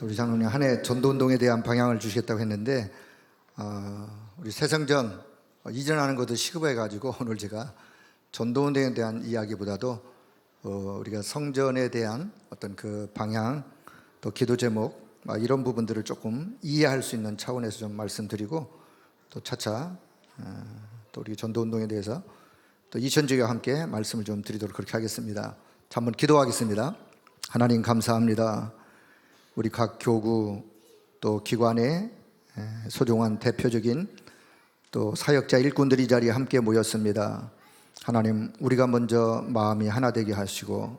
우리 장로님 한 해 전도운동에 대한 방향을 주시겠다고 했는데 우리 새성전 이전하는 것도 시급해가지고 오늘 제가 전도운동에 대한 이야기보다도 우리가 성전에 대한 어떤 그 방향 또 기도 제목 이런 부분들을 조금 이해할 수 있는 차원에서 좀 말씀드리고 또 차차 또 우리 전도운동에 대해서 또 이천주교와 함께 말씀을 좀 드리도록 그렇게 하겠습니다. 자, 한번 기도하겠습니다. 하나님 감사합니다. 우리 각 교구 또 기관의 소중한 대표적인 또 사역자 일꾼들이 이 자리에 함께 모였습니다. 하나님, 우리가 먼저 마음이 하나 되게 하시고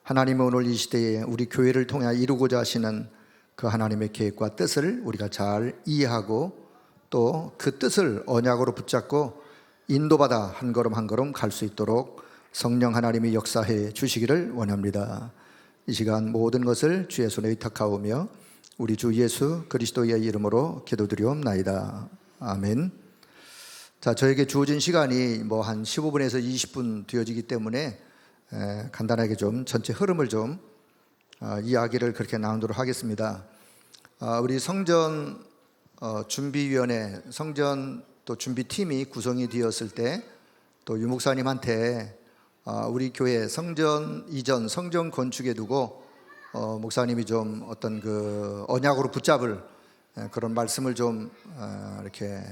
하나님은 오늘 이 시대에 우리 교회를 통해 이루고자 하시는 그 하나님의 계획과 뜻을 우리가 잘 이해하고 또 그 뜻을 언약으로 붙잡고 인도받아 한 걸음 한 걸음 갈 수 있도록 성령 하나님이 역사해 주시기를 원합니다. 이 시간 모든 것을 주의 손에 의탁하오며 우리 주 예수 그리스도의 이름으로 기도드리옵나이다. 아멘. 자, 저에게 주어진 시간이 뭐 한 15분에서 20분 되어지기 때문에 간단하게 좀 전체 흐름을 좀 이야기를 그렇게 나누도록 하겠습니다. 우리 성전 준비위원회, 성전 또 준비팀이 구성이 되었을 때 또 유목사님한테 우리 교회 성전 이전, 성전 건축에 두고 목사님이 좀 어떤 그 언약으로 붙잡을 그런 말씀을 좀 이렇게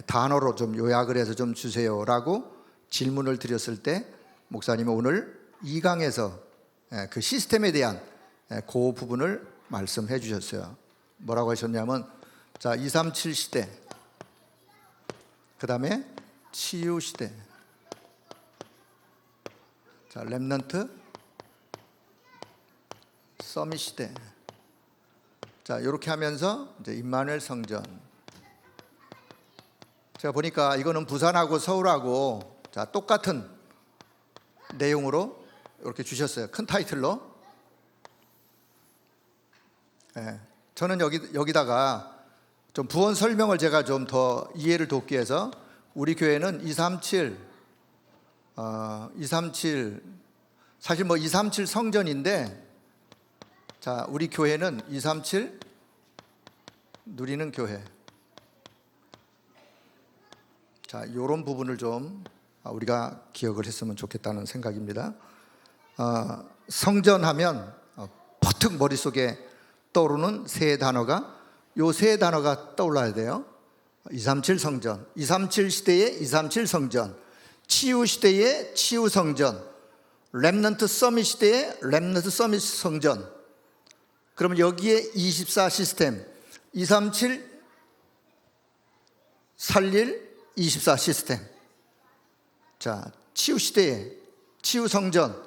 단어로 좀 요약을 해서 좀 주세요라고 질문을 드렸을 때 목사님은 오늘 2강에서 그 시스템에 대한 그 부분을 말씀해 주셨어요. 뭐라고 하셨냐면 자, 237 시대, 그 다음에 치유 시대, 자, 렘넌트 서밋 시대. 자, 이렇게 하면서 이제 임마누엘 성전. 제가 보니까 이거는 부산하고 서울하고 자, 똑같은 내용으로 이렇게 주셨어요. 큰 타이틀로. 저는 여기다가 좀 부원 설명을 제가 좀 더 이해를 돕기 위해서 우리 교회는 237 사실 뭐 237 성전인데 자, 우리 교회는 237 누리는 교회. 자, 이런 부분을 좀 우리가 기억을 했으면 좋겠다는 생각입니다. 성전하면 퍼뜩 머릿속에 떠오르는 세 단어가 요 세 단어가 떠올라야 돼요. 237 성전, 237 시대의 237 성전, 치유 시대의 치유 성전, 렘넌트 서밋 시대의 렘넌트 서밋 성전. 그러면 여기에 24 시스템, 237 살릴 24 시스템. 자, 치유 시대의 치유 성전,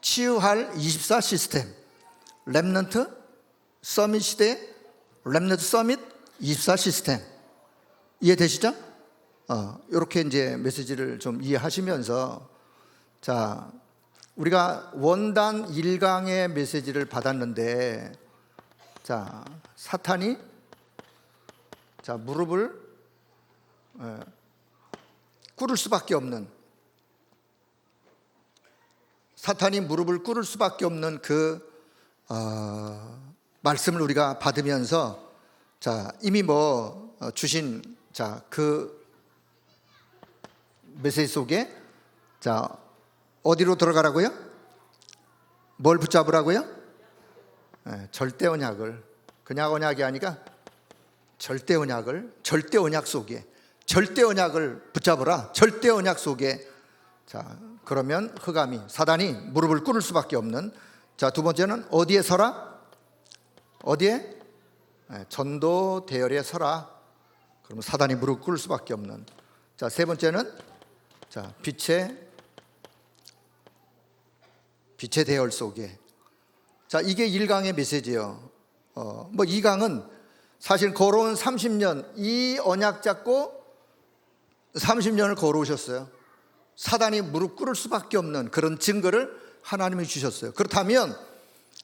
치유할 24 시스템, 렘넌트 서밋 시대의 렘넌트 서밋 24 시스템. 이해되시죠? 이렇게 이제 메시지를 좀 이해하시면서 자, 우리가 원단 1강의 메시지를 받았는데 자, 사탄이 자, 무릎을 꿇을 수밖에 없는 사탄이 무릎을 꿇을 수밖에 없는 그 말씀을 우리가 받으면서 자, 이미 뭐 주신 자, 그 메시지 속에 자, 어디로 들어가라고요? 뭘 붙잡으라고요? 절대 언약을. 그냥 언약이 아니라 절대 언약을, 절대 언약 속에, 절대 언약을 붙잡으라. 절대 언약 속에. 자, 그러면 흑암이, 사단이 무릎을 꿇을 수밖에 없는. 자, 두 번째는 어디에 서라? 어디에? 전도 대열에 서라. 그러면 사단이 무릎 꿇을 수밖에 없는. 자, 세 번째는 자, 빛의 대열 속에. 자, 이게 1강의 메시지예요. 뭐 2강은 사실 걸어온 30년 이 언약 잡고 30년을 걸어오셨어요. 사단이 무릎 꿇을 수밖에 없는 그런 증거를 하나님이 주셨어요. 그렇다면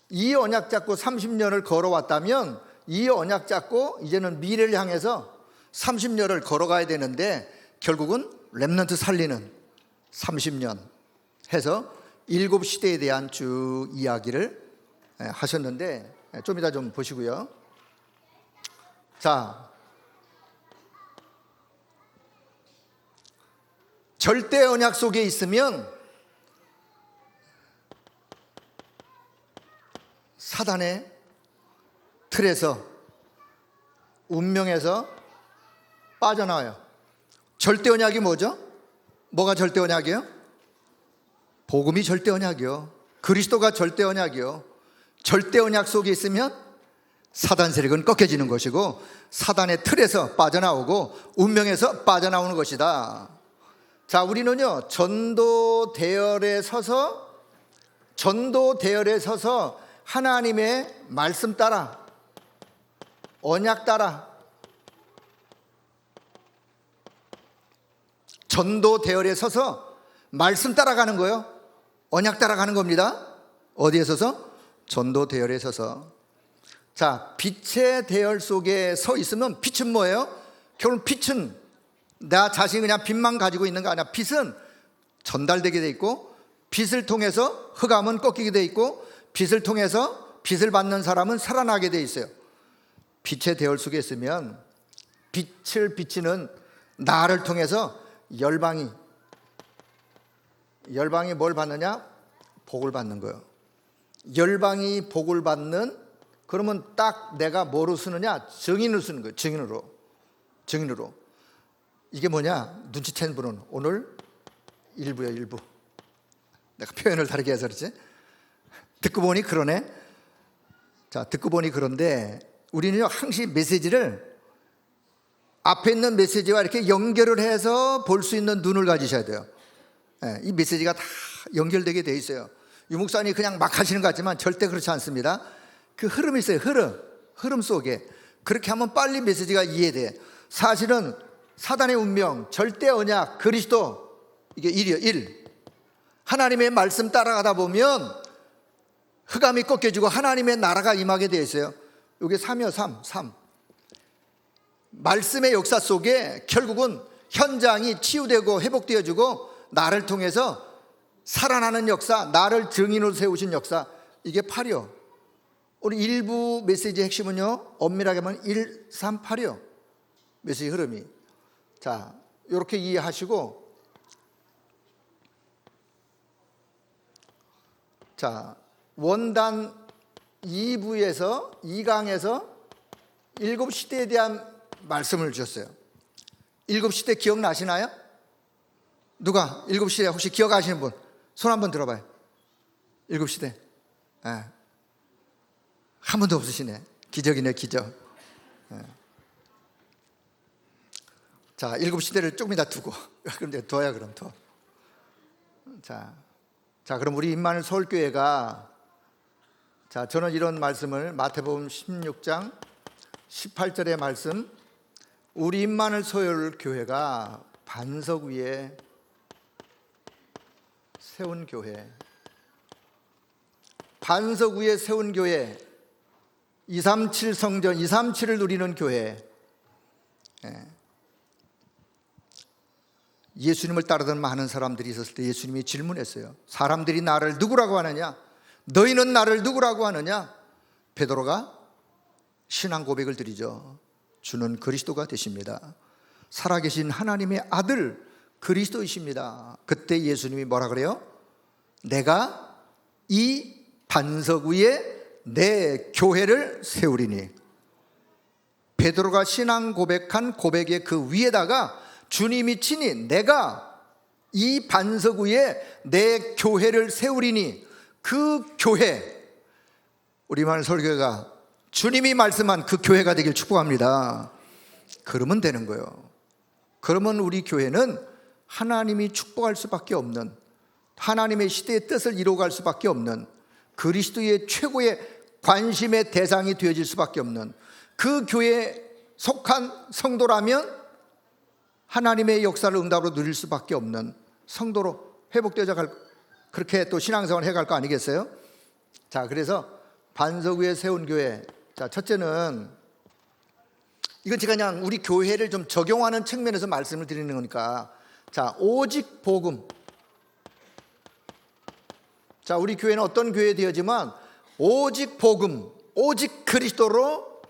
이 언약 잡고 30년을 걸어왔다면 이 언약 잡고 이제는 미래를 향해서 30년을 걸어가야 되는데 결국은 렘넌트 살리는 30년 해서 7시대에 대한 쭉 이야기를 하셨는데 좀 이따 좀 보시고요. 자, 절대 언약 속에 있으면 사단의 틀에서, 운명에서 빠져나와요. 절대 언약이 뭐죠? 뭐가 절대 언약이에요? 복음이 절대 언약이요. 그리스도가 절대 언약이요. 절대 언약 속에 있으면 사단 세력은 꺾여지는 것이고, 사단의 틀에서 빠져나오고 운명에서 빠져나오는 것이다. 자, 우리는요, 전도 대열에 서서 하나님의 말씀 따라, 언약 따라, 전도 대열에 서서 말씀 따라가는 거예요. 언약 따라가는 겁니다. 어디에 서서? 전도 대열에 서서. 자, 빛의 대열 속에 서 있으면 빛은 뭐예요? 결국 빛은 나 자신이 그냥 빛만 가지고 있는 거 아니야. 빛은 전달되게 돼 있고, 빛을 통해서 흑암은 꺾이게 돼 있고, 빛을 통해서 빛을 받는 사람은 살아나게 돼 있어요. 빛의 대열 속에 있으면 빛을 비치는 나를 통해서 열방이 뭘 받느냐? 복을 받는 거예요. 열방이 복을 받는, 그러면 딱 내가 뭐로 쓰느냐? 증인으로 쓰는 거예요. 증인으로. 이게 뭐냐? 눈치챈 분은 오늘 일부요, 일부. 내가 표현을 다르게 해서 그렇지? 듣고 보니 그러네. 자, 듣고 보니 그런데 우리는요, 항상 메시지를 앞에 있는 메시지와 이렇게 연결을 해서 볼 수 있는 눈을 가지셔야 돼요. 이 메시지가 다 연결되게 돼 있어요. 유 목사님이 그냥 막 하시는 것 같지만 절대 그렇지 않습니다. 그 흐름이 있어요. 흐름 속에. 그렇게 하면 빨리 메시지가 이해돼. 사실은 사단의 운명, 절대 언약, 그리스도, 이게 1이요. 하나님의 말씀 따라가다 보면 흑암이 꺾여지고 하나님의 나라가 임하게 되어 있어요. 이게 3이요. 3. 말씀의 역사 속에 결국은 현장이 치유되고 회복되어지고, 나를 통해서 살아나는 역사, 나를 증인으로 세우신 역사, 이게 8이요. 우리 일부 메시지의 핵심은요, 엄밀하게 하면 1, 3, 8이요. 메시지 흐름이. 자, 이렇게 이해하시고, 자, 원단 2부에서 2강에서 7시대에 대한 말씀을 주셨어요. 7시대 기억나시나요? 누가 7시대 혹시 기억하시는 분? 손 한번 들어봐요. 7시대. 한 분도 없으시네. 기적이네, 기적. 자, 7시대를 조금 이따 두고. 그런데 둬야 그럼 둬. 자, 그럼 우리 임마누엘 서울교회가, 자, 저는 이런 말씀을 마태복음 16장 18절의 말씀, 우리 임마누엘 서울교회가 반석 위에 세운 교회, 반석 위에 세운 교회, 237 성전, 237을 누리는 교회. 예수님을 따르던 많은 사람들이 있었을 때 예수님이 질문했어요. 사람들이 나를 누구라고 하느냐? 너희는 나를 누구라고 하느냐? 베드로가 신앙 고백을 드리죠. 주는 그리스도가 되십니다. 살아계신 하나님의 아들 그리스도이십니다. 그때 예수님이 뭐라 그래요? 내가 이 반석 위에 내 교회를 세우리니. 베드로가 신앙 고백한 고백의 그 위에다가 주님이 친히 내가 이 반석 위에 내 교회를 세우리니, 그 교회, 우리 임마누엘 서울교회가 주님이 말씀한 그 교회가 되길 축복합니다. 그러면 되는 거예요. 그러면 우리 교회는 하나님이 축복할 수밖에 없는, 하나님의 시대의 뜻을 이루어갈 수밖에 없는, 그리스도의 최고의 관심의 대상이 되어질 수밖에 없는 그 교회에 속한 성도라면 하나님의 역사를 응답으로 누릴 수밖에 없는 성도로 회복되어져 갈, 그렇게 또 신앙생활을 해갈 거 아니겠어요? 자, 그래서 반석 위에 세운 교회. 자, 첫째는, 이건 제가 그냥 우리 교회를 좀 적용하는 측면에서 말씀을 드리는 거니까, 자, 오직 복음. 자, 우리 교회는 어떤 교회 되어지만 오직 복음, 오직 그리스도로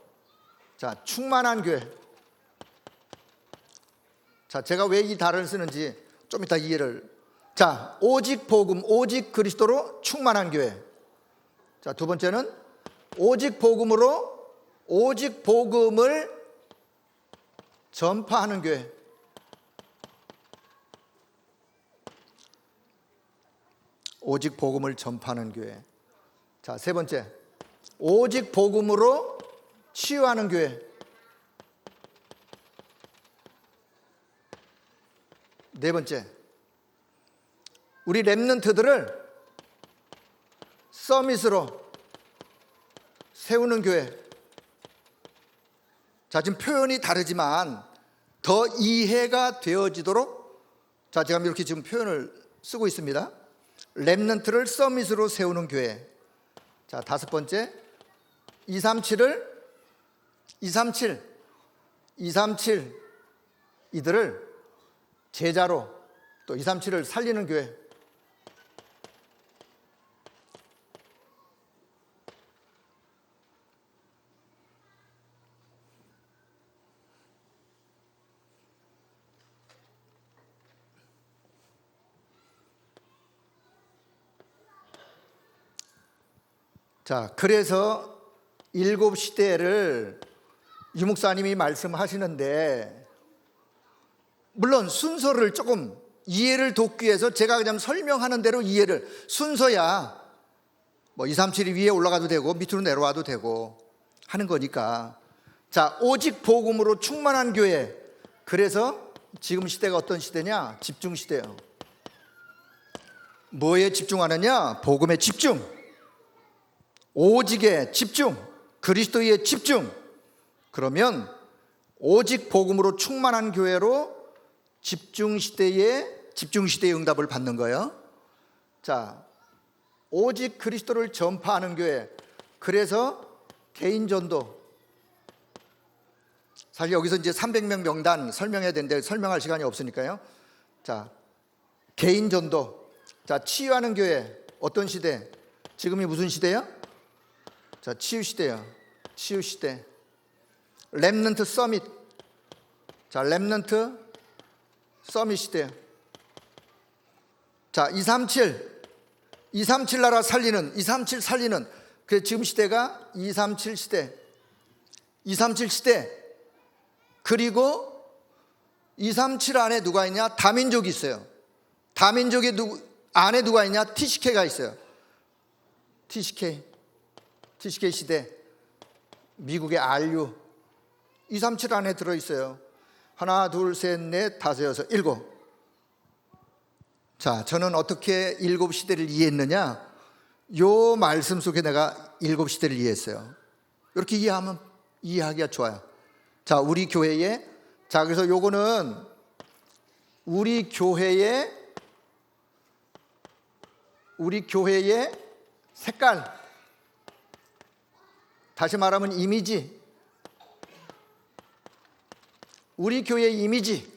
충만한 교회. 제가 왜 이 단어를 쓰는지 좀 이따 이해를. 오직 복음, 오직 그리스도로 충만한 교회. 두 번째는 오직 복음으로 오직 복음을 전파하는 교회. 오직 복음을 전파하는 교회. 세 번째, 오직 복음으로 치유하는 교회. 네 번째, 우리 렘넌트들을 서밋으로 세우는 교회. 지금 표현이 다르지만 더 이해가 되어지도록 제가 이렇게 지금 표현을 쓰고 있습니다. 렘넌트를 서밋으로 세우는 교회. 다섯 번째, 237을 237 이들을 제자로, 또 237을 살리는 교회. 그래서 일곱 시대를 유 목사님이 말씀하시는데, 물론 순서를 조금 이해를 돕기 위해서 제가 그냥 설명하는 대로 이해를, 순서야 237이 위에 올라가도 되고 밑으로 내려와도 되고 하는 거니까. 오직 복음으로 충만한 교회. 그래서 지금 시대가 어떤 시대냐? 집중 시대예요. 뭐에 집중하느냐? 복음에 집중, 오직에 집중, 그리스도에 집중. 그러면 오직 복음으로 충만한 교회로 집중 시대의 응답을 받는 거예요. 오직 그리스도를 전파하는 교회. 그래서 개인 전도. 사실 여기서 이제 300명 명단 설명해야 되는데 설명할 시간이 없으니까요. 개인 전도. 치유하는 교회. 어떤 시대? 지금이 무슨 시대야? 치유 시대야. 치유 시대. 렘넌트 서밋. 렘넌트 서밋 시대. 237 나라 살리는, 237 살리는. 그래서 지금 시대가 237 시대. 237 시대. 그리고 237 안에 누가 있냐? 다민족이 있어요. 다민족의 안에 누가 있냐? TCK가 있어요. TCK 시대. 미국의 RU 237 안에 들어있어요. 하나, 둘, 셋, 넷, 다섯, 여섯, 일곱. 저는 어떻게 일곱 시대를 이해했느냐? 요 말씀 속에 내가 일곱 시대를 이해했어요. 이렇게 이해하기가 좋아요. 우리 교회에, 그래서 요거는 우리 교회의 색깔. 다시 말하면 이미지. 우리 교회의 이미지,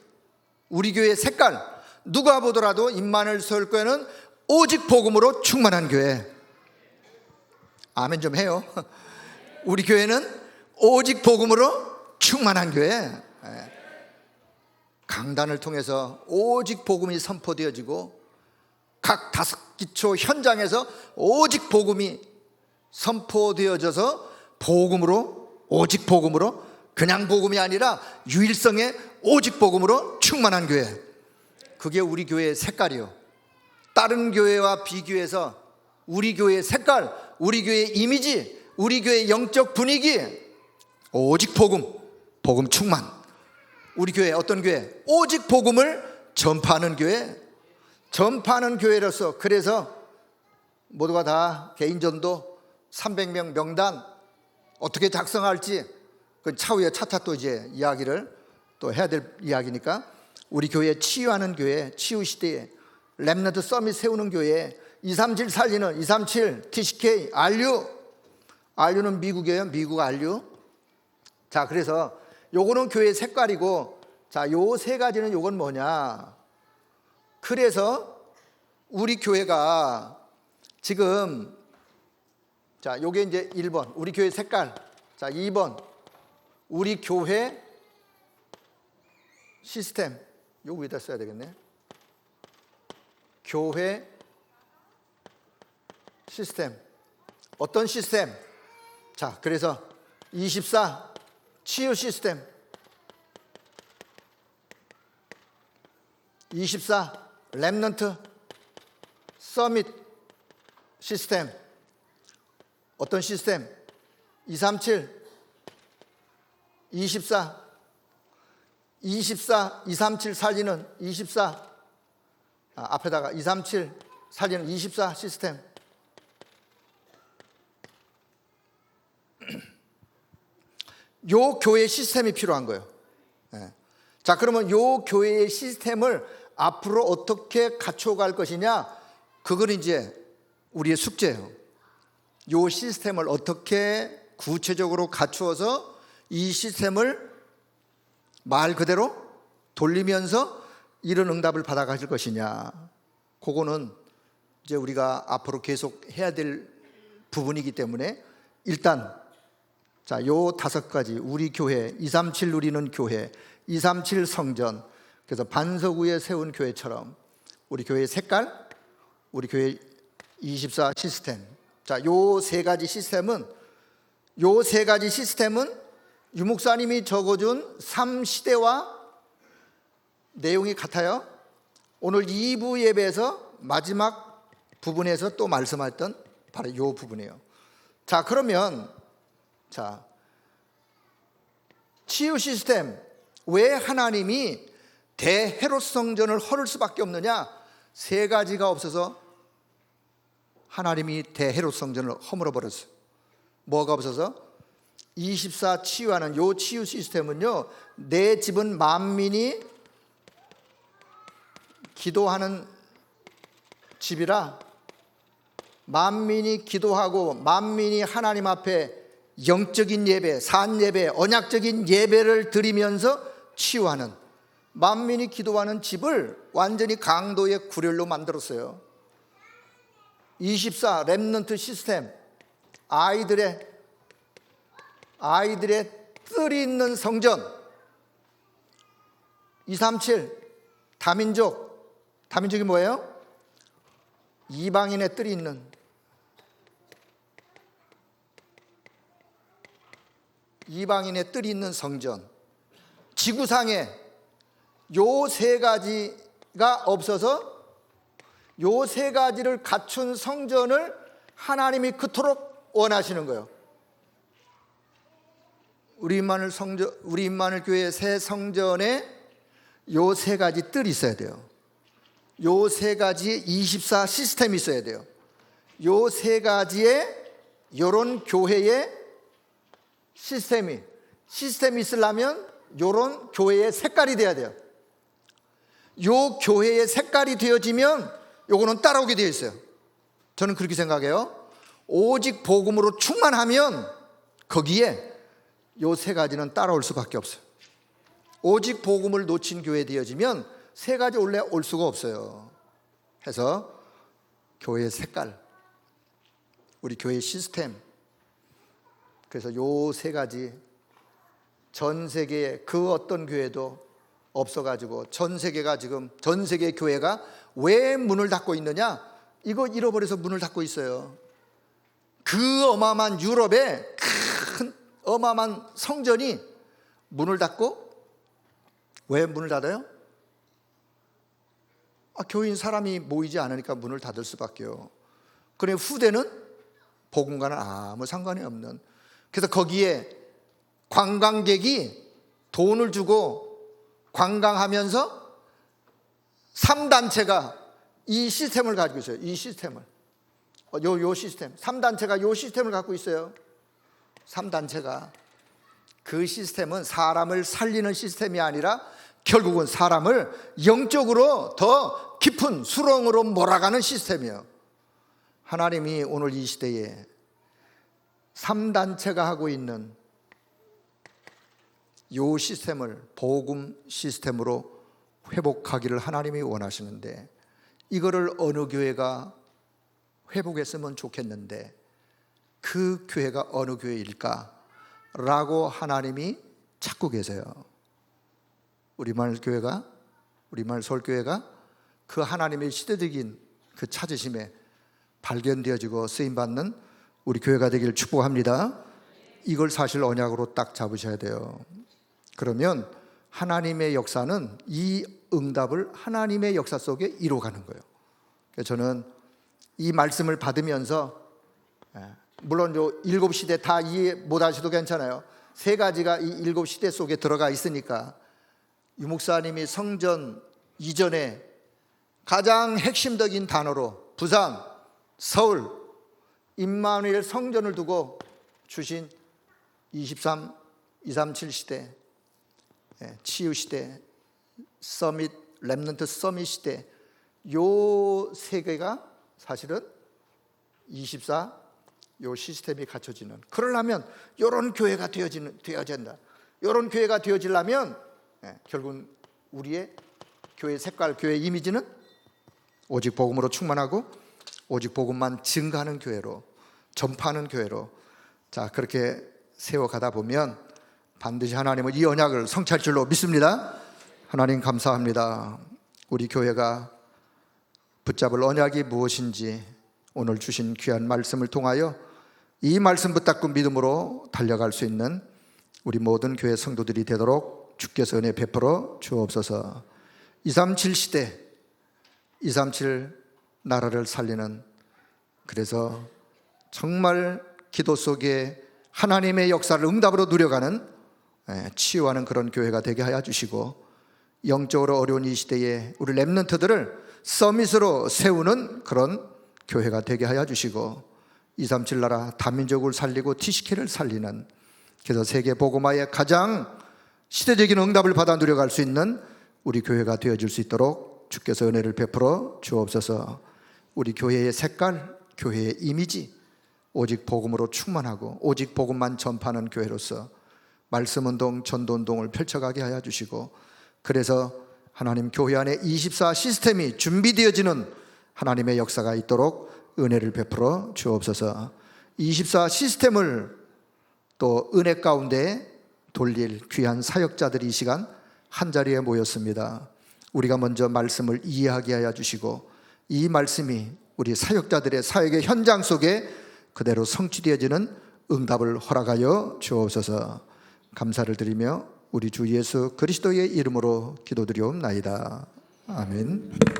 우리 교회의 색깔. 누가 보더라도 임마누엘 서울교회는 오직 복음으로 충만한 교회. 아멘 좀 해요. 우리 교회는 오직 복음으로 충만한 교회. 강단을 통해서 오직 복음이 선포되어지고, 각 다섯 기초 현장에서 오직 복음이 선포되어져서 복음으로, 오직 복음으로, 그냥 복음이 아니라 유일성의 오직 복음으로 충만한 교회. 그게 우리 교회의 색깔이요. 다른 교회와 비교해서 우리 교회의 색깔, 우리 교회의 이미지, 우리 교회의 영적 분위기, 오직 복음 충만. 우리 교회 어떤 교회? 오직 복음을 전파하는 교회. 전파하는 교회로서, 그래서 모두가 다 개인전도 300명 명단 어떻게 작성할지 그 차후에 차차 또 이제 이야기를 또 해야 될 이야기니까, 우리 교회 치유하는 교회, 치유 시대에 렘넌트 서밋 세우는 교회, 237 살리는 237 TCK RU는 미국이에요. 미국 RU. 그래서 요거는 교회 색깔이고, 요 세 가지는 요건 뭐냐? 그래서 우리 교회가 지금 자, 요게 이제 1번 우리 교회 색깔. 자, 2번 우리 교회 시스템. 요 위에다 써야 되겠네. 교회 시스템. 어떤 시스템? 자, 그래서 24 치유 시스템, 24 렘넌트 서밋 시스템. 어떤 시스템? 237 24 237 살리는 24 앞에다가 237 살리는 24 시스템. 요 교회 시스템이 필요한 거예요. 자, 그러면 요 교회의 시스템을 앞으로 어떻게 갖춰갈 것이냐, 그건 이제 우리의 숙제예요. 요 시스템을 어떻게 구체적으로 갖추어서 이 시스템을 말 그대로 돌리면서 이런 응답을 받아가실 것이냐, 그거는 이제 우리가 앞으로 계속 해야 될 부분이기 때문에 일단 자, 요 5가지 우리 교회, 237 누리는 교회, 237 성전, 그래서 반석 위에 세운 교회처럼 우리 교회의 색깔, 우리 교회 24 시스템. 자, 요 3가지 시스템은 유 목사님이 적어준 3시대와 내용이 같아요. 오늘 2부 예배에서 마지막 부분에서 또 말씀했던 바로 요 부분이에요. 자, 그러면 자, 치유 시스템, 왜 하나님이 대헤롯 성전을 헐을 수밖에 없느냐? 3가지가 없어서 하나님이 대헤롯 성전을 허물어 버렸어요. 뭐가 없어서? 24 치유하는 요 치유 시스템은요, 내 집은 만민이 기도하는 집이라 만민이 기도하고 만민이 하나님 앞에 영적인 예배, 산 예배, 언약적인 예배를 드리면서 치유하는, 만민이 기도하는 집을 완전히 강도의 구렬로 만들었어요. 24 렘넌트 시스템, 아이들의 뜰이 있는 성전. 237 다민족이 뭐예요? 이방인의 뜰이 있는, 이방인의 뜰이 있는 성전. 지구상에 요 3가지가 없어서 요 3가지를 갖춘 성전을 하나님이 그토록 원하시는 거예요. 우리 임마누엘 교회 새 성전에 요 3가지 뜰이 있어야 돼요. 요 3가지의 24 시스템이 있어야 돼요. 요 3가지의 요런 교회의 시스템이 있으려면 요런 교회의 색깔이 돼야 돼요. 요 교회의 색깔이 되어지면 요거는 따라오게 되어 있어요. 저는 그렇게 생각해요. 오직 복음으로 충만하면 거기에 요 3가지는 따라올 수밖에 없어요. 오직 복음을 놓친 교회 되어지면 3가지 원래 올 수가 없어요. 해서 교회의 색깔, 우리 교회의 시스템, 그래서 요 3가지 전 세계에 그 어떤 교회도 없어가지고 전 세계가 지금 전 세계 교회가 왜 문을 닫고 있느냐? 이거 잃어버려서 문을 닫고 있어요. 그 어마어마한 유럽의 큰 어마어마한 성전이 문을 닫고, 왜 문을 닫아요? 교인 사람이 모이지 않으니까 문을 닫을 수밖에요. 그래 후대는 복음과는 아무 상관이 없는, 그래서 거기에 관광객이 돈을 주고 관광하면서 3단체가 이 시스템을 가지고 있어요. 이 시스템을. 요 시스템. 3단체가 요 시스템을 갖고 있어요. 3단체가. 그 시스템은 사람을 살리는 시스템이 아니라 결국은 사람을 영적으로 더 깊은 수렁으로 몰아가는 시스템이에요. 하나님이 오늘 이 시대에 3단체가 하고 있는 요 시스템을 복음 시스템으로 회복하기를 하나님이 원하시는데, 이거를 어느 교회가 회복했으면 좋겠는데 그 그 교회가 어느 교회일까라고 하나님이 찾고 계세요. 우리말 서울교회가 그 하나님의 시대적인 그 찾으심에 발견되어지고 쓰임받는 우리 교회가 되기를 축복합니다. 이걸 사실 언약으로 딱 잡으셔야 돼요. 그러면 하나님의 역사는 이 응답을 하나님의 역사 속에 이루어가는 거예요. 그래서 저는 이 말씀을 받으면서, 물론 요 7시대 다 이해 못하셔도 괜찮아요. 세 가지가 이 7시대 속에 들어가 있으니까 유 목사님이 성전 이전에 가장 핵심적인 단어로 부산, 서울, 임마누엘 성전을 두고 주신 23, 237 시대, 치유 시대, 서밋, 렘넌트 서밋 시대, 요 세 개가 사실은 24, 요 시스템이 갖춰지는, 그러려면 이런 교회가 되어야 된다. 이런 교회가 되어지려면 결국 우리의 교회 색깔, 교회 이미지는 오직 복음으로 충만하고 오직 복음만 증가하는 교회로, 전파하는 교회로, 자, 그렇게 세워가다 보면 반드시 하나님은 이 언약을 성취할 줄로 믿습니다. 하나님 감사합니다. 우리 교회가 붙잡을 언약이 무엇인지 오늘 주신 귀한 말씀을 통하여 이 말씀 붙잡고 믿음으로 달려갈 수 있는 우리 모든 교회 성도들이 되도록 주께서 은혜 베풀어 주옵소서. 237 시대, 237 나라를 살리는, 그래서 정말 기도 속에 하나님의 역사를 응답으로 누려가는, 치유하는 그런 교회가 되게 하여 주시고, 영적으로 어려운 이 시대에 우리 렘넌트들을 서밋으로 세우는 그런 교회가 되게 하여 주시고, 237 나라 다민족을 살리고 TCK를 살리는, 그래서 세계 복음화의 가장 시대적인 응답을 받아 누려갈 수 있는 우리 교회가 되어질 수 있도록 주께서 은혜를 베풀어 주옵소서. 우리 교회의 색깔, 교회의 이미지, 오직 복음으로 충만하고 오직 복음만 전파하는 교회로서 말씀운동, 전도운동을 펼쳐가게 하여 주시고, 그래서 하나님 교회 안에 24 시스템이 준비되어지는 하나님의 역사가 있도록 은혜를 베풀어 주옵소서. 24 시스템을 또 은혜 가운데 돌릴 귀한 사역자들이 이 시간 한자리에 모였습니다. 우리가 먼저 말씀을 이해하게 하여 주시고, 이 말씀이 우리 사역자들의 사역의 현장 속에 그대로 성취되어지는 응답을 허락하여 주옵소서. 감사를 드리며 우리 주 예수 그리스도의 이름으로 기도드리옵나이다. 아멘.